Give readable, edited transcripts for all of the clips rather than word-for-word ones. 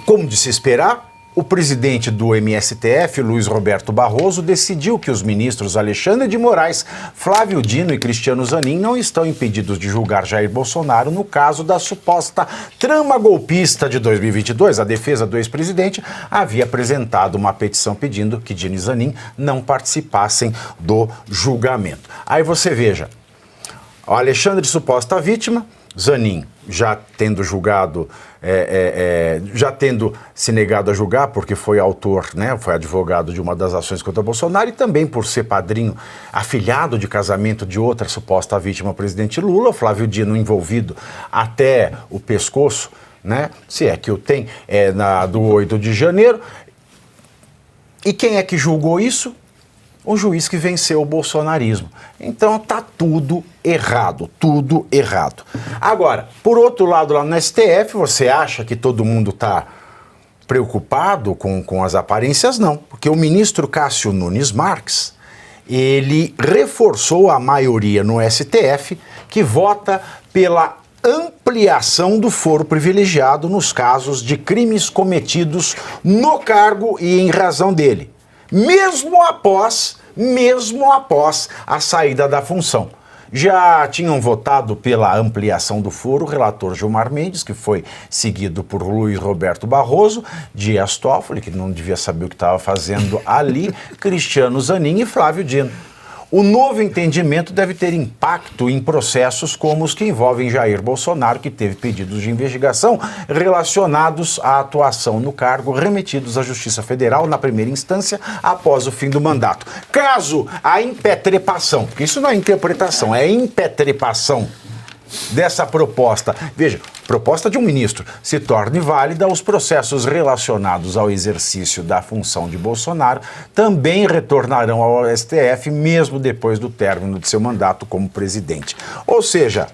Como de se esperar, o presidente do MSTF, Luiz Roberto Barroso, decidiu que os ministros Alexandre de Moraes, Flávio Dino e Cristiano Zanin não estão impedidos de julgar Jair Bolsonaro no caso da suposta trama golpista de 2022. A defesa do ex-presidente havia apresentado uma petição pedindo que Dino e Zanin não participassem do julgamento. Aí você veja, o Alexandre, suposta vítima, Zanin já tendo julgado, já tendo se negado a julgar, porque foi autor, né, foi advogado de uma das ações contra Bolsonaro, e também por ser padrinho, afilhado de casamento de outra suposta vítima, o presidente Lula, Flávio Dino envolvido até o pescoço, né, se é que o tem, do 8 de janeiro. E quem é que julgou isso? O juiz que venceu o bolsonarismo. Então tá tudo errado, tudo errado. Agora, por outro lado, lá no STF, você acha que todo mundo tá preocupado com as aparências? Não, porque o ministro Cássio Nunes Marques, ele reforçou a maioria no STF que vota pela ampliação do foro privilegiado nos casos de crimes cometidos no cargo e em razão dele. Mesmo após a saída da função. Já tinham votado pela ampliação do foro o relator Gilmar Mendes, que foi seguido por Luiz Roberto Barroso, Dias Toffoli, que não devia saber o que estava fazendo ali, Cristiano Zanin e Flávio Dino. O novo entendimento deve ter impacto em processos como os que envolvem Jair Bolsonaro, que teve pedidos de investigação relacionados à atuação no cargo remetidos à Justiça Federal na primeira instância após o fim do mandato. Caso a impetrepação, porque isso não é interpretação, é impetrepação dessa proposta, veja, proposta de um ministro, se torne válida, os processos relacionados ao exercício da função de Bolsonaro também retornarão ao STF, mesmo depois do término de seu mandato como presidente. Ou seja,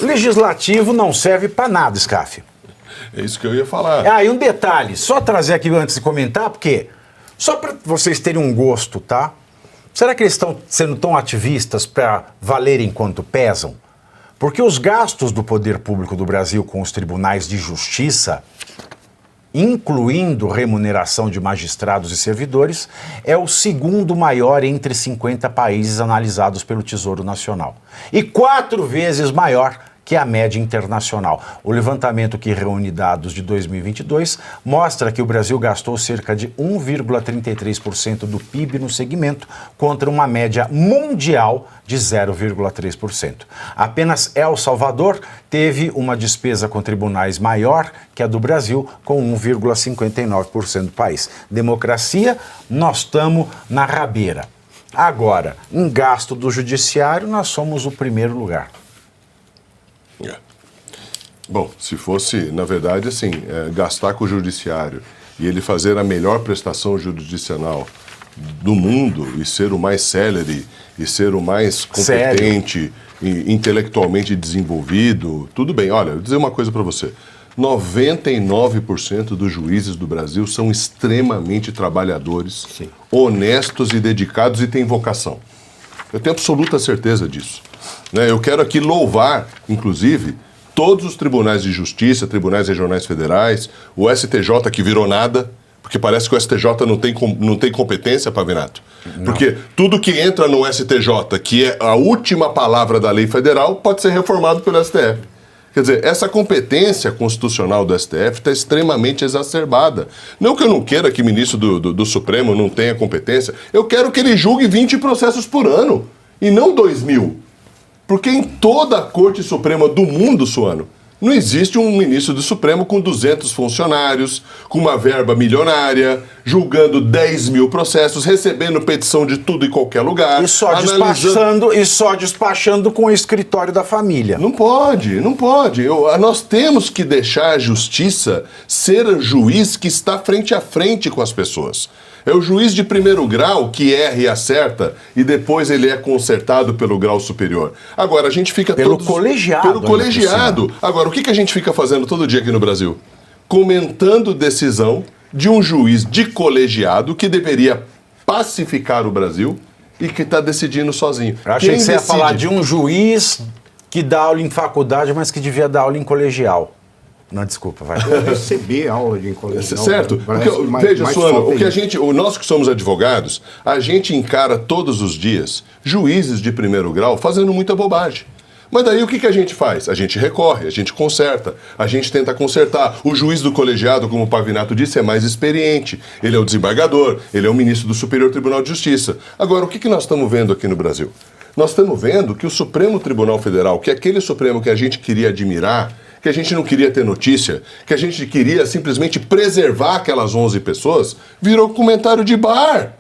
legislativo não serve para nada, Scaff. É isso que eu ia falar. E um detalhe, só trazer aqui antes de comentar, porque só para vocês terem um gosto, tá? Será que eles estão sendo tão ativistas para valer enquanto pesam? Porque os gastos do poder público do Brasil com os tribunais de justiça, incluindo remuneração de magistrados e servidores, é o segundo maior entre 50 países analisados pelo Tesouro Nacional. E 4 vezes maior que a média internacional. O levantamento que reúne dados de 2022 mostra que o Brasil gastou cerca de 1,33% do PIB no segmento, contra uma média mundial de 0,3%. Apenas El Salvador teve uma despesa com tribunais maior que a do Brasil, com 1,59% do país. Democracia, nós estamos na rabeira. Agora, em gasto do judiciário, nós somos o primeiro lugar. Bom, se fosse, na verdade, assim, gastar com o judiciário e ele fazer a melhor prestação jurisdicional do mundo e ser o mais célere e ser o mais competente e intelectualmente desenvolvido, tudo bem. Olha, eu vou dizer uma coisa para você. 99% dos juízes do Brasil são extremamente trabalhadores, sim, honestos e dedicados e têm vocação. Eu tenho absoluta certeza disso. Eu quero aqui louvar, inclusive, todos os tribunais de justiça, tribunais regionais federais, o STJ que virou nada, porque parece que o STJ não tem competência, Pavinato. Não. Porque tudo que entra no STJ, que é a última palavra da lei federal, pode ser reformado pelo STF. Quer dizer, essa competência constitucional do STF está extremamente exacerbada. Não que eu não queira que o ministro do Supremo não tenha competência, eu quero que ele julgue 20 processos por ano, e não 2.000. Porque em toda a Corte Suprema do mundo, Suano, não existe um ministro do Supremo com 200 funcionários, com uma verba milionária, julgando 10.000 processos, recebendo petição de tudo e qualquer lugar. E só despachando com o escritório da família. Não pode, não pode. Nós temos que deixar a justiça ser o juiz que está frente a frente com as pessoas. É o juiz de primeiro grau que erra e acerta e depois ele é consertado pelo grau superior. Agora, a gente fica Pelo colegiado. Agora, o que a gente fica fazendo todo dia aqui no Brasil? Comentando decisão de um juiz de colegiado que deveria pacificar o Brasil e que está decidindo sozinho. Eu achei que você ia falar de um juiz que dá aula em faculdade, mas que devia dar aula em colegial. Não, desculpa, vai. Receber aula de colégio. Certo? Veja, Suano, nós que somos advogados, a gente encara todos os dias juízes de primeiro grau fazendo muita bobagem. Mas daí o que a gente faz? A gente recorre, a gente conserta, a gente tenta consertar. O juiz do colegiado, como o Pavinato disse, é mais experiente. Ele é o desembargador, ele é o ministro do Superior Tribunal de Justiça. Agora, o que nós estamos vendo aqui no Brasil? Nós estamos vendo que o Supremo Tribunal Federal, que é aquele Supremo que a gente queria admirar, que a gente não queria ter notícia, que a gente queria simplesmente preservar aquelas 11 pessoas, virou comentário de bar.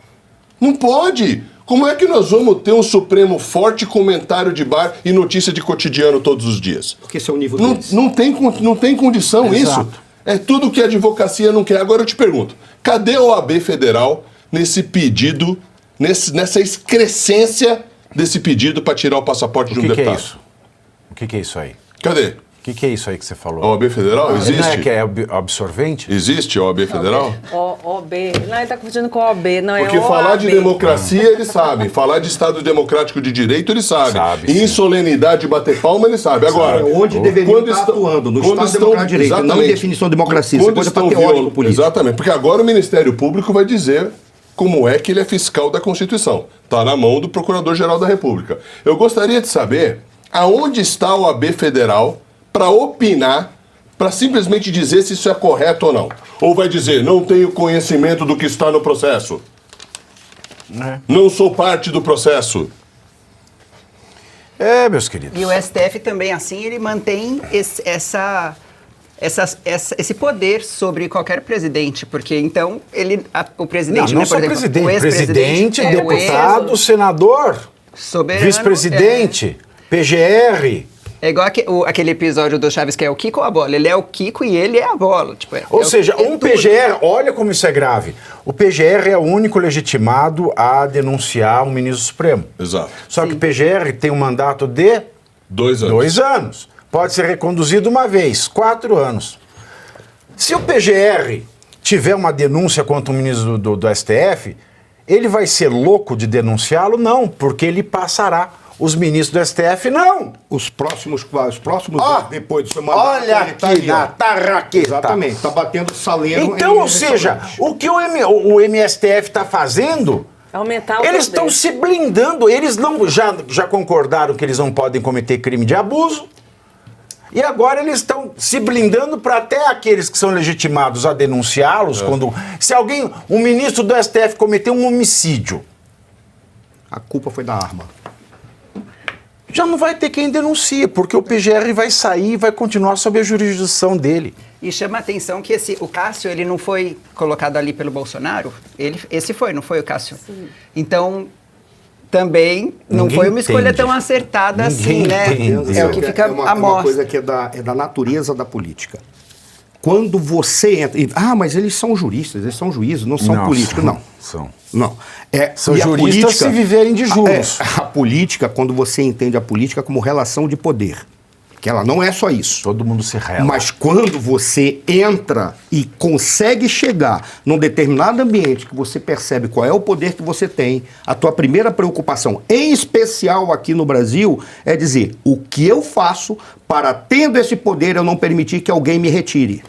Não pode! Como é que nós vamos ter um Supremo forte, comentário de bar e notícia de cotidiano todos os dias? Porque esse é o nível deles. Não tem condição. Exato. Isso. É tudo que a advocacia não quer. Agora eu te pergunto, cadê a OAB Federal nesse pedido, nessa excrescência desse pedido para tirar o passaporte de um deputado? Que é isso? O que é isso aí? Cadê? O que é isso aí que você falou? A OAB Federal? Existe? Não é que é absorvente? Existe a OAB Federal? OAB. Não, ele está confundindo com a OAB, não é Porque falar de democracia, eles sabem. Falar de Estado Democrático de Direito, eles sabem. E em solenidade bater palma, eles sabem. Agora, onde deveriam estar atuando? No Estado Democrático de Direito, não em definição de democracia. Isso é coisa para teórico político. Exatamente. Porque agora o Ministério Público vai dizer como é que ele é fiscal da Constituição. Está na mão do Procurador-Geral da República. Eu gostaria de saber aonde está a OAB Federal para opinar, para simplesmente dizer se isso é correto ou não. Ou vai dizer, não tenho conhecimento do que está no processo. Não sou parte do processo. Meus queridos. E o STF também, assim, ele mantém esse poder sobre qualquer presidente, porque então o presidente... Não só presidente, presidente, deputado, senador, soberano, vice-presidente, PGR... É igual aquele episódio do Chaves que é o Kiko ou a bola. Ele é o Kiko e ele é a bola. Tipo, Ou seja, PGR, olha como isso é grave. O PGR é o único legitimado a denunciar um ministro supremo. Exato. Só que o PGR tem um mandato de 2 anos. 2 anos. Pode ser reconduzido uma vez, 4 anos. Se o PGR tiver uma denúncia contra um ministro do STF, ele vai ser louco de denunciá-lo? Não, porque ele passará. Os ministros do STF, não. Os próximos depois do seu mandato. Olha aqui na tarraqueta. Exatamente, está batendo saleno. Então, ou seja, o que o MSTF está fazendo... Aumentar o eles estão se blindando. Eles não já concordaram que eles não podem cometer crime de abuso. E agora eles estão se blindando para até aqueles que são legitimados a denunciá-los. Se um ministro do STF cometer um homicídio... A culpa foi da arma. Já não vai ter quem denuncie, porque o PGR vai sair e vai continuar sob a jurisdição dele. E chama a atenção que o Cássio, ele não foi colocado ali pelo Bolsonaro, não foi o Cássio. Sim. Então, também não foi uma escolha tão acertada assim, né? É o que fica à mostra. É uma coisa que é da natureza da política. Quando você entra... mas eles são juristas, eles são juízes, não são políticos, não. Não. São juristas se viverem de juros. A política, quando você entende a política como relação de poder, que ela não é só isso. Todo mundo se rela. Mas quando você entra e consegue chegar num determinado ambiente que você percebe qual é o poder que você tem, a tua primeira preocupação, em especial aqui no Brasil, é dizer, o que eu faço para, tendo esse poder, eu não permitir que alguém me retire.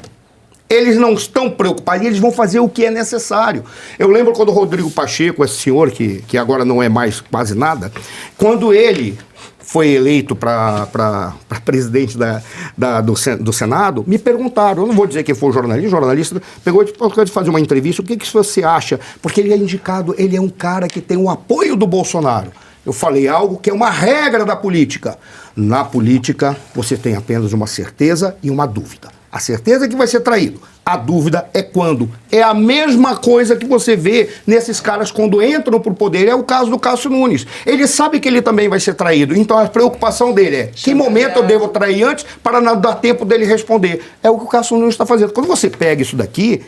Eles não estão preocupados, eles vão fazer o que é necessário. Eu lembro quando o Rodrigo Pacheco, esse senhor que agora não é mais quase nada, quando ele foi eleito para presidente do Senado, me perguntaram, eu não vou dizer quem foi o jornalista pegou de fazer uma entrevista, o que você acha? Porque ele é indicado, ele é um cara que tem o apoio do Bolsonaro. Eu falei algo que é uma regra da política. Na política, você tem apenas uma certeza e uma dúvida. A certeza é que vai ser traído. A dúvida é quando. É a mesma coisa que você vê nesses caras quando entram pro poder. É o caso do Cássio Nunes. Ele sabe que ele também vai ser traído. Então a preocupação dele é que momento eu devo trair antes para não dar tempo dele responder. É o que o Cássio Nunes está fazendo. Quando você pega isso daqui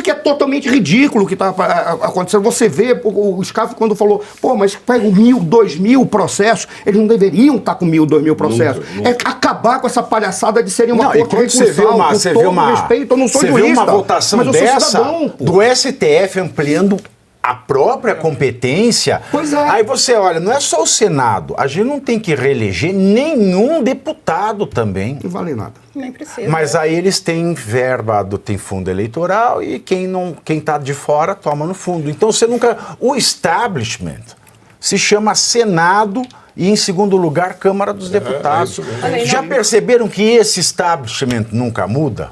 é totalmente ridículo o que está acontecendo. Você vê o Scaff quando falou, mas pega 1.000, 2.000 processos, eles não deveriam estar com 1.000, 2.000 processos. Nunca. É acabar com essa palhaçada de serem uma corte recursal, com todo respeito, eu não sou jurista, uma votação mas eu sou dessa cidadão, do STF ampliando a própria competência. Pois é. Aí você olha, não é só o Senado, a gente não tem que reeleger nenhum deputado também. Não vale nada. Nem precisa. Mas aí eles têm verba, tem fundo eleitoral e quem tá de fora toma no fundo. Então você nunca... O establishment se chama Senado e, em segundo lugar, Câmara dos Deputados. isso mesmo. Olha aí, Já não- perceberam que esse establishment nunca muda?